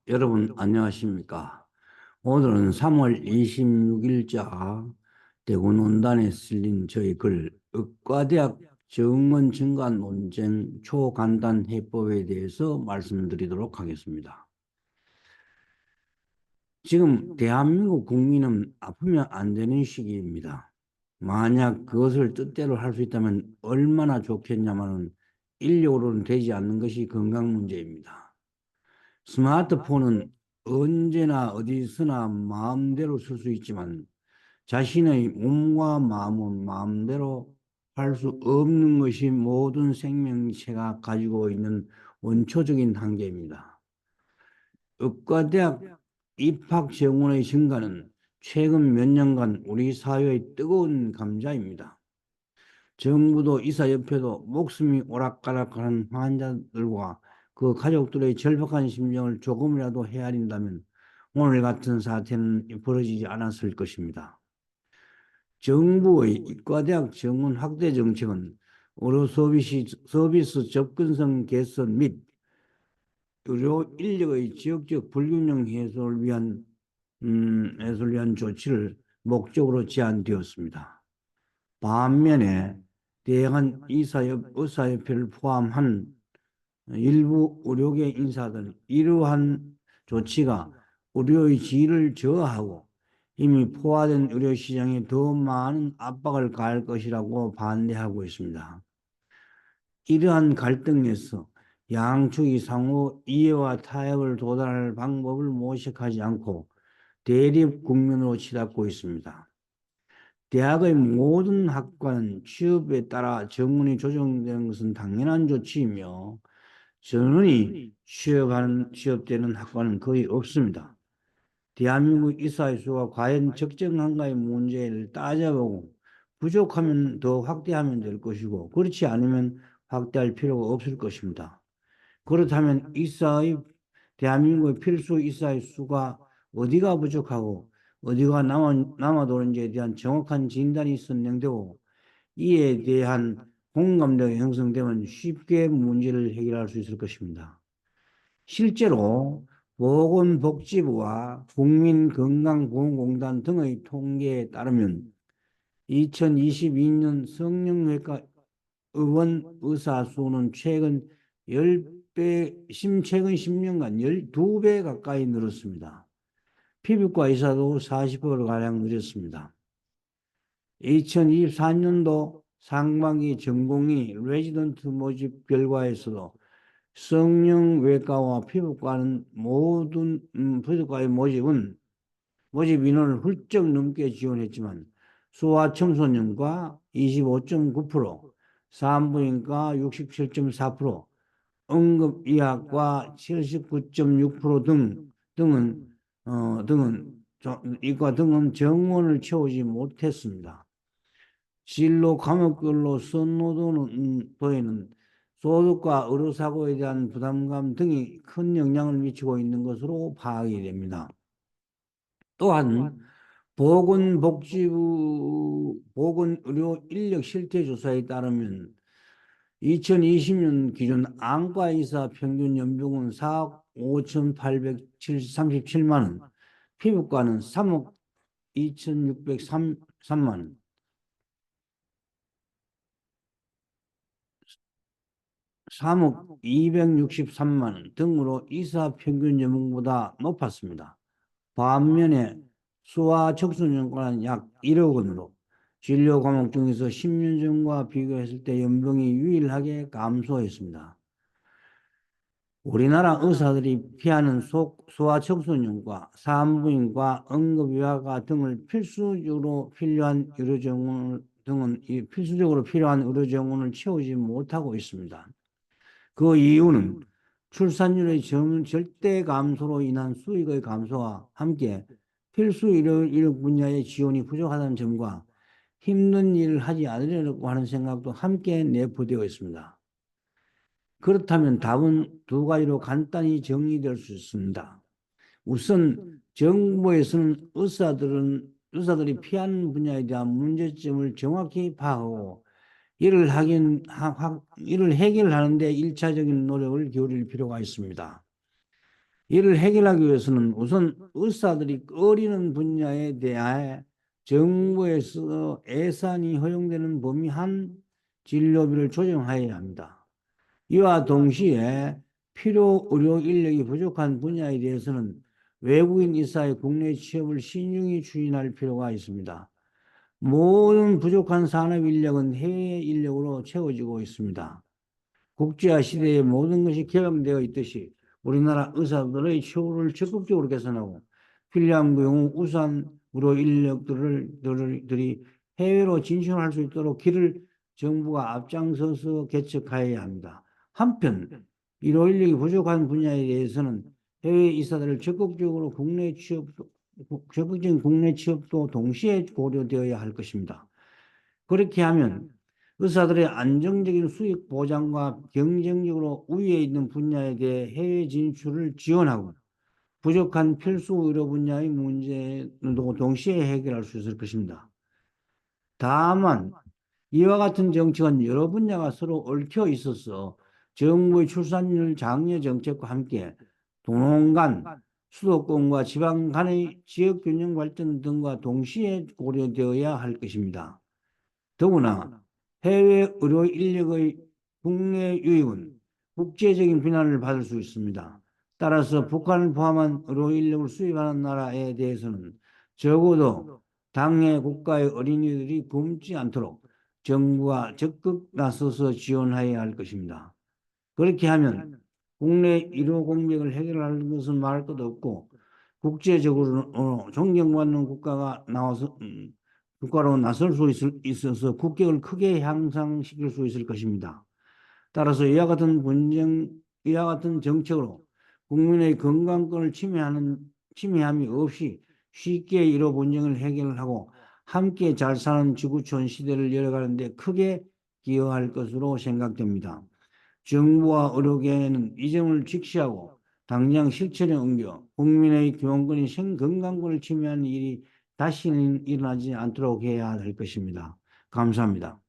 여러분 안녕하십니까? 오늘은 3월 26일자 대구논단에 실린 저희 글 의과대학 정원 증가 논쟁 초간단 해법에 대해서 말씀드리도록 하겠습니다. 지금 대한민국 국민은 아프면 안 되는 시기입니다. 만약 그것을 뜻대로 할 수 있다면 얼마나 좋겠냐마는 인력으로는 되지 않는 것이 건강 문제입니다. 스마트폰은 언제나 어디서나 마음대로 쓸 수 있지만 자신의 몸과 마음은 마음대로 할 수 없는 것이 모든 생명체가 가지고 있는 원초적인 한계입니다. 의과대학 입학 정원의 증가는 최근 몇 년간 우리 사회의 뜨거운 감자입니다. 정부도 의사협회도 목숨이 오락가락하는 환자들과 그 가족들의 절박한 심정을 조금이라도 헤아린다면 오늘 같은 사태는 벌어지지 않았을 것입니다. 정부의 이과대학 정원 확대 정책은 의료 서비스 접근성 개선 및 의료 인력의 지역적 불균형 해소를 위한 조치를 목적으로 제안되었습니다. 반면에 대한 의사협회를 포함한 일부 의료계 인사들은 이러한 조치가 의료의 질을 저하하고 이미 포화된 의료 시장에 더 많은 압박을 가할 것이라고 반대하고 있습니다. 이러한 갈등에서 양측이 상호 이해와 타협을 도달할 방법을 모색하지 않고 대립 국면으로 치닫고 있습니다. 대학의 모든 학과는 취업에 따라 정원이 조정되는 것은 당연한 조치이며 전원이 취업되는 학과는 거의 없습니다. 대한민국 의사의 수가 과연 적정한가의 문제를 따져보고 부족하면 더 확대하면 될 것이고 그렇지 않으면 확대할 필요가 없을 것입니다. 그렇다면 대한민국의 필수 의사의 수가 어디가 부족하고 어디가 남아도는지에 대한 정확한 진단이 선명되고 이에 대한 공감대가 형성되면 쉽게 문제를 해결할 수 있을 것입니다. 실제로 보건복지부와 국민건강보험공단 등의 통계에 따르면 2022년 성형외과 의원 의사 수는 최근 10년간 12배 가까이 늘었습니다. 피부과 의사도 40%가량 늘었습니다. 2024년도 상반기 전공의 레지던트 모집 결과에서도 성형외과와 피부과는 모든 피부과의 모집 인원을 훌쩍 넘게 지원했지만 소아청소년과 25.9%, 산부인과 67.4%, 응급의학과 79.6% 이과 등은 정원을 채우지 못했습니다. 진로 과목별로 선호도에는 소득과 의료사고에 대한 부담감 등이 큰 영향을 미치고 있는 것으로 파악이 됩니다. 또한 보건의료 인력 실태 조사에 따르면 2020년 기준 안과의사 평균 연봉은 4억 5,837만 원, 피부과는 3억 2,603만 원, 3억 263만 원 등으로 의사 평균 연봉보다 높았습니다. 반면에 소아척수년과는 약 1억 원으로 진료 과목 중에서 10년 전과 비교했을 때 연봉이 유일하게 감소했습니다. 우리나라 의사들이 피하는 소아척수년과 산부인과 응급의학과 등을 필수적으로 필요한 의료 정원을 채우지 못하고 있습니다. 그 이유는 출산율의 절대 감소로 인한 수익의 감소와 함께 필수 인력 분야의 지원이 부족하다는 점과 힘든 일을 하지 않으려고 하는 생각도 함께 내포되어 있습니다. 그렇다면 답은 두 가지로 간단히 정리될 수 있습니다. 우선 정부에서는 의사들이 피하는 분야에 대한 문제점을 정확히 파악하고 이를 해결하는 데 1차적인 노력을 기울일 필요가 있습니다. 이를 해결하기 위해서는 우선 의사들이 꺼리는 분야에 대하여 정부에서 예산이 허용되는 범위 한 진료비를 조정하여야 합니다. 이와 동시에 필요 의료 인력이 부족한 분야에 대해서는 외국인 의사의 국내 취업을 신중히 추진할 필요가 있습니다. 모든 부족한 산업 인력은 해외 인력으로 채워지고 있습니다. 국제화 시대에 모든 것이 개방되어 있듯이 우리나라 의사들의 처우를 적극적으로 개선하고 필요한 경우 우수한 의료 인력들이 해외로 진출할 수 있도록 길을 정부가 앞장서서 개척하여야 합니다. 한편 의료 인력이 부족한 분야에 대해서는 해외 의사들을 적극적인 국내 취업도 동시에 고려되어야 할 것입니다. 그렇게 하면 의사들의 안정적인 수익 보장과 경쟁적으로 우위에 있는 분야에 대해 해외 진출을 지원하고 부족한 필수 의료 분야의 문제도 동시에 해결할 수 있을 것입니다. 다만 이와 같은 정책은 여러 분야가 서로 얽혀 있어서 정부의 출산율 장려 정책과 함께 도농 간, 수도권과 지방 간의 지역 균형 발전 등과 동시에 고려되어야 할 것입니다. 더구나 해외 의료 인력의 국내 유입은 국제적인 비난을 받을 수 있습니다. 따라서 북한을 포함한 의료 인력을 수입하는 나라에 대해서는 적어도 당해 국가의 어린이들이 굶지 않도록 정부가 적극 나서서 지원해야 할 것입니다. 그렇게 하면 국내 의료 공백을 해결하는 것은 말할 것도 없고 국제적으로 존경받는 국가로 나설 수 있어서 국격을 크게 향상시킬 수 있을 것입니다. 따라서 이와 같은 정책으로 국민의 건강권을 침해함이 없이 쉽게 의료 분쟁을 해결하고 함께 잘 사는 지구촌 시대를 열어가는 데 크게 기여할 것으로 생각됩니다. 정부와 의료계는 이 점을 직시하고 당장 실천에 옮겨 국민의 기본권인 생건강권을 침해하는 일이 다시는 일어나지 않도록 해야 할 것입니다. 감사합니다.